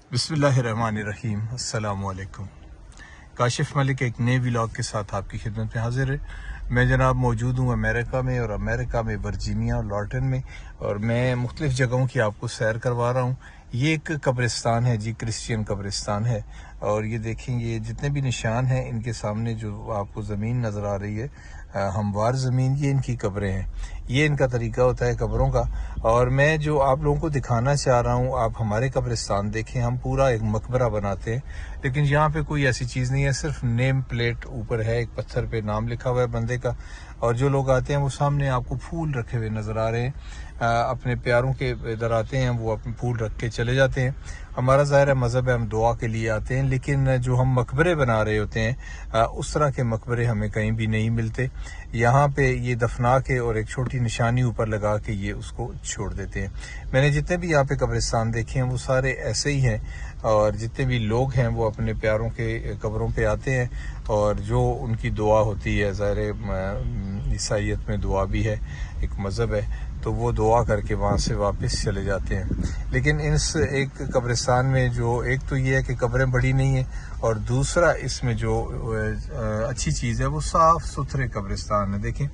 बिस्मिल्लाहिर्रहमानिर्रहीम। अस्सलाम वालेकुम। काशिफ मलिक एक नए व्लॉग के साथ आपकी खिदमत में हाजिर है। मैं जनाब मौजूद हूँ अमेरिका में, और अमेरिका में वर्जीनिया और लॉर्टन में, और मैं मुख्तलिफ़ जगहों की आपको सैर करवा रहा हूँ। ये एक कब्रिस्तान है जी, क्रिश्चियन कब्रिस्तान है। और ये देखेंगे जितने भी निशान हैं इनके सामने जो आपको ज़मीन नज़र आ रही है, हमवार ज़मीन, ये इनकी कब्रें हैं। ये इनका तरीका होता है कब्रों का। और मैं जो आप लोगों को दिखाना चाह रहा हूँ, आप हमारे कब्रिस्तान देखें, हम पूरा एक मकबरा बनाते हैं, लेकिन यहाँ पे कोई ऐसी चीज़ नहीं है। सिर्फ नेम प्लेट ऊपर है, एक पत्थर पे नाम लिखा हुआ है बंदे का, और जो लोग आते हैं वो सामने आपको फूल रखे हुए नज़र आ रहे हैं। अपने प्यारों के इधर आते हैं, वो अपने फूल रख के चले जाते हैं। हमारा ज़ाहिर है मज़हब है, हम दुआ के लिए आते हैं, लेकिन जो हम मकबरे बना रहे होते हैं उस तरह के मकबरे हमें कहीं भी नहीं मिलते। यहाँ पे ये दफना के और एक छोटी निशानी ऊपर लगा के ये उसको छोड़ देते हैं। मैंने जितने भी यहाँ पे कब्रिस्तान देखे हैं वो सारे ऐसे ही हैं, और जितने भी लोग हैं वो अपने प्यारों के कब्रों पे आते हैं, और जो उनकी दुआ होती है, ज़ाहिर ईसाईयत में दुआ भी है, एक मज़हब है, तो वो दुआ करके वहाँ से वापस चले जाते हैं। लेकिन इस एक कब्रिस्तान में जो एक तो ये है कि कब्रें बड़ी नहीं है, और दूसरा इसमें जो अच्छी चीज़ है वो साफ़ सुथरे कब्रिस्तान है। देखें,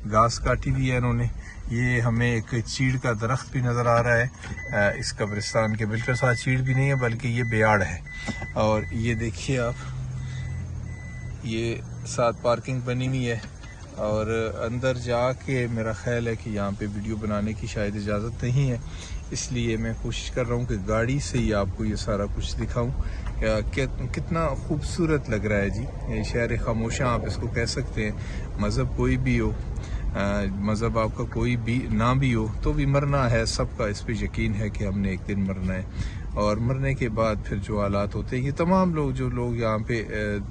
घास काटी हुई है इन्होंने। ये हमें एक चीड़ का दरख्त भी नज़र आ रहा है इस कब्रिस्तान के बिल्कुल साथ। चीड़ भी नहीं है बल्कि ये बेयाड़ है। और ये देखिए आप, ये साथ पार्किंग बनी हुई है, और अंदर जाके मेरा ख्याल है कि यहाँ पे वीडियो बनाने की शायद इजाज़त नहीं है, इसलिए मैं कोशिश कर रहा हूँ कि गाड़ी से ही आपको ये सारा कुछ दिखाऊं। कितना खूबसूरत लग रहा है जी, ये शहर खामोशा आप इसको कह सकते हैं। मज़हब कोई भी हो, मज़हब आपका कोई भी ना भी हो, तो भी मरना है सबका, इस पे यकीन है कि हमने एक दिन मरना है। और मरने के बाद फिर जो हालात होते हैं, ये तमाम लोग जो लोग यहाँ पे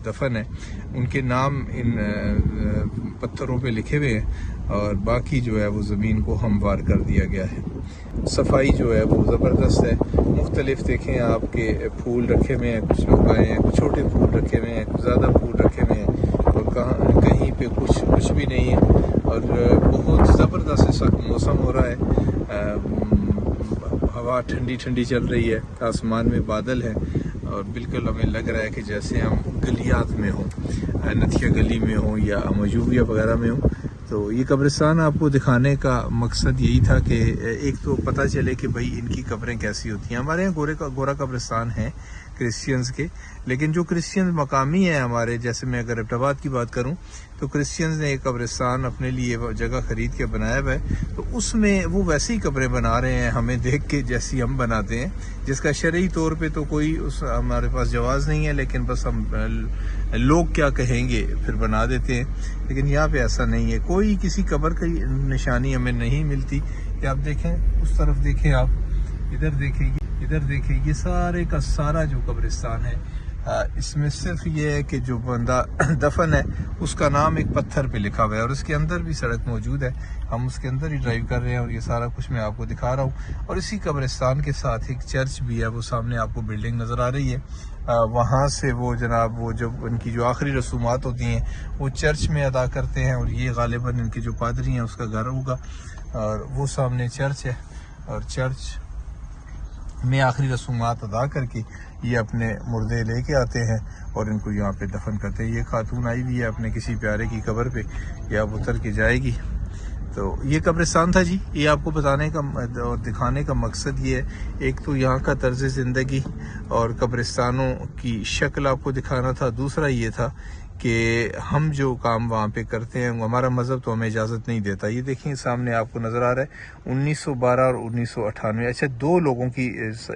दफन हैं उनके नाम इन पत्थरों पे लिखे हुए हैं, और बाकी जो है वो ज़मीन को हमवार कर दिया गया है। सफाई जो है वो ज़बरदस्त है। मुख्तलिफ देखें आपके फूल रखे हुए हैं, कुछ लोग आए हैं, कुछ छोटे फूल रखे हुए हैं, कुछ ज़्यादा फूल रखे हुए हैं, और कहीं पे कुछ भी नहीं है। और बहुत ज़बरदस्त इस वक्त मौसम हो रहा है, हवा ठंडी ठंडी चल रही है, आसमान में बादल है, और बिल्कुल हमें लग रहा है कि जैसे हम गलियात में हों, नथिया गली में हों या मजूबिया वगैरह में हों। तो ये कब्रिस्तान आपको दिखाने का मकसद यही था कि एक तो पता चले कि भाई इनकी कब्रें कैसी होती हैं। हमारे यहाँ गोरा कब्रिस्तान है क्रिश्चियंस के, लेकिन जो क्रिश्चियन मकामी है हमारे, जैसे मैं अगर एबटाबाद की बात करूं, तो क्रिश्चियंस ने एक कब्रिस्तान अपने लिए जगह खरीद के बनाया हुआ है, तो उसमें वो वैसे ही कब्रें बना रहे हैं हमें देख के जैसी हम बनाते हैं, जिसका शरई तौर पे तो कोई हमारे पास जवाज़ नहीं है, लेकिन बस हम लोग क्या कहेंगे फिर बना देते हैं। लेकिन यहाँ पे ऐसा नहीं है, कोई किसी कब्र की निशानी हमें नहीं मिलती। कि आप देखें, उस तरफ देखें, आप इधर देखें, ये सारे का सारा जो कब्रिस्तान है, इसमें सिर्फ ये है कि जो बंदा दफन है उसका नाम एक पत्थर पे लिखा हुआ है, और उसके अंदर भी सड़क मौजूद है, हम उसके अंदर ही ड्राइव कर रहे हैं, और ये सारा कुछ मैं आपको दिखा रहा हूँ। और इसी कब्रिस्तान के साथ एक चर्च भी है, वो सामने आपको बिल्डिंग नज़र आ रही है। वहाँ से वो जनाब वो जब उनकी जो आखिरी रसूमात होती हैं वो चर्च में अदा करते हैं, और ये गालिबन इनके जो पादरी हैं उसका घर होगा, और वो सामने चर्च है, और चर्च में आखिरी रसूमात अदा करके ये अपने मुर्दे लेके आते हैं और इनको यहाँ पे दफन करते हैं। ये खातून आई हुई है अपने किसी प्यारे की कब्र पे, या अब उतर के जाएगी। तो ये कब्रिस्तान था जी, ये आपको बताने का और दिखाने का मकसद ये है, एक तो यहाँ का तर्ज ज़िंदगी और कब्रिस्तानों की शक्ल आपको दिखाना था, दूसरा ये था कि हम जो काम वहाँ पे करते हैं हमारा मज़हब तो हमें इजाज़त नहीं देता। ये देखिए सामने आपको नज़र आ रहा है 1912 और 1998, अच्छा दो लोगों की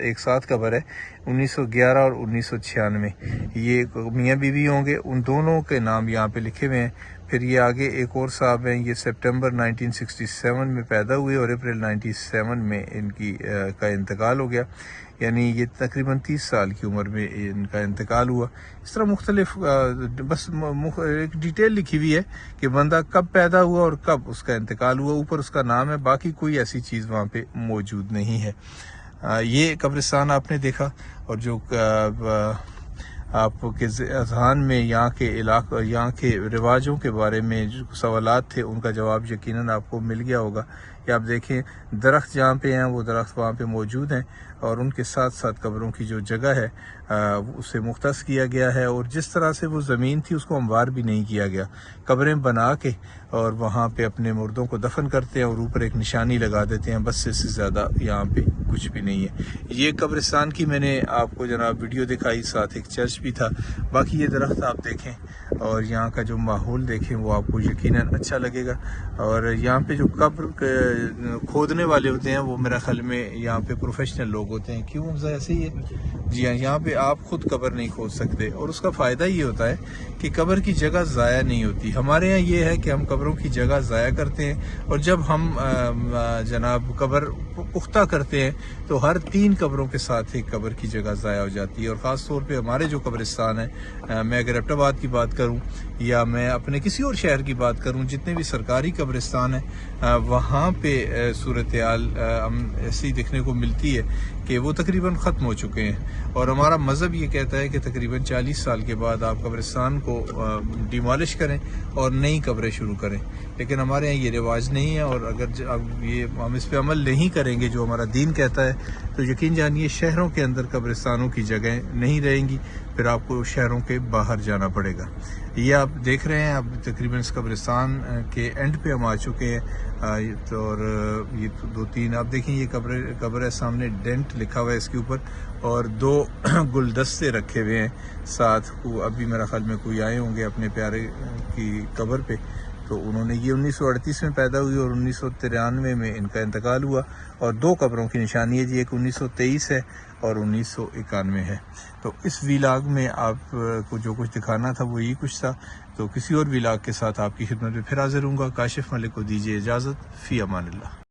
एक साथ कब्र है, 1911 और 1996। ये मियाँ बीवी होंगे, उन दोनों के नाम यहाँ पे लिखे हुए हैं। फिर ये आगे एक और साहब हैं, ये सितंबर 1967 में पैदा हुए और अप्रैल 97 में इनकी का इंतकाल हो गया, यानी ये तकरीबन 30 साल की उम्र में इनका इंतकाल हुआ। इस तरह मुख्तलिफ बस एक डिटेल लिखी हुई है कि बंदा कब पैदा हुआ और कब उसका इंतकाल हुआ, ऊपर उसका नाम है, बाकी कोई ऐसी चीज़ वहाँ पे मौजूद नहीं है। ये कब्रिस्तान आपने देखा, और जो आपके अज़हान में यहाँ के रिवाजों के बारे में जो सवालात थे उनका जवाब यकीनन आपको मिल गया होगा। کہ آپ دیکھیں درخت جہاں پہ ہیں وہ درخت وہاں پہ موجود ہیں، اور ان کے ساتھ ساتھ قبروں کی جو جگہ ہے اسے مختص کیا گیا ہے، اور جس طرح سے وہ زمین تھی اس کو ہموار بھی نہیں کیا گیا، قبریں بنا کے اور وہاں پہ اپنے مردوں کو دفن کرتے ہیں اور اوپر ایک نشانی لگا دیتے ہیں، بس اس سے زیادہ یہاں پہ کچھ بھی نہیں ہے۔ یہ قبرستان کی میں نے آپ کو جناب ویڈیو دکھائی، ساتھ ایک چرچ بھی تھا۔ باقی یہ درخت آپ دیکھیں اور یہاں کا جو ماحول دیکھیں وہ آپ کو یقیناً اچھا لگے گا۔ اور یہاں پہ جو قبر کھودنے والے ہوتے ہیں وہ میرا خیال میں یہاں پہ پروفیشنل لوگ ہوتے ہیں، کیوں ایسے ہی ہے؟ جی ہاں، یہاں پہ آپ خود قبر نہیں کھود سکتے، اور اس کا فائدہ یہ ہوتا ہے کہ قبر کی جگہ ضائع نہیں ہوتی۔ ہمارے یہاں یہ ہے کہ ہم قبروں کی جگہ ضائع کرتے ہیں، اور جب ہم جناب قبر پختہ کرتے ہیں تو ہر 3 قبروں کے ساتھ ایک قبر کی جگہ ضائع ہو جاتی ہے۔ اور خاص طور پہ ہمارے جو قبرستان ہیں، میں اگر ایبٹ آباد کی بات کروں یا میں اپنے کسی اور شہر کی بات کروں، جتنے بھی سرکاری قبرستان ہیں وہاں پہ صورتحال ایسی دیکھنے کو ملتی ہے کہ وہ تقریباً ختم ہو چکے ہیں، اور ہمارا مذہب یہ کہتا ہے کہ تقریباً 40 سال کے بعد آپ قبرستان کو ڈیمالش کریں اور نئی قبریں شروع کریں، لیکن ہمارے یہاں یہ رواج نہیں ہے، اور اگر اب یہ ہم اس پہ عمل نہیں کریں گے جو ہمارا دین کہتا ہے تو یقین جانیے شہروں کے اندر قبرستانوں کی جگہیں نہیں رہیں گی، پھر آپ کو شہروں کے باہر جانا پڑے گا۔ یہ آپ دیکھ رہے ہیں، اب تقریباً اس قبرستان کے اینڈ پہ ہم آ چکے ہیں، اور یہ 2-3 آپ دیکھیں، یہ قبر ہے، سامنے ڈینٹ لکھا ہوا ہے اس کے اوپر، اور 2 گلدستے رکھے ہوئے ہیں ساتھ۔ ابھی میرا خیال میں کوئی آئے ہوں گے اپنے پیارے کی قبر پہ، تو انہوں نے یہ 1938 میں پیدا ہوئی اور 1993 میں ان کا انتقال ہوا، اور 2 قبروں کی نشانی ہے جی، ایک 1923 ہے اور 1991 ہے۔ تو اس ویلاگ میں آپ کو جو کچھ دکھانا تھا وہ یہی کچھ تھا، تو کسی اور ویلاگ کے ساتھ آپ کی خدمت میں پھر حاضر ہوں گا۔ کاشف ملک کو دیجیے اجازت، فی امان اللہ۔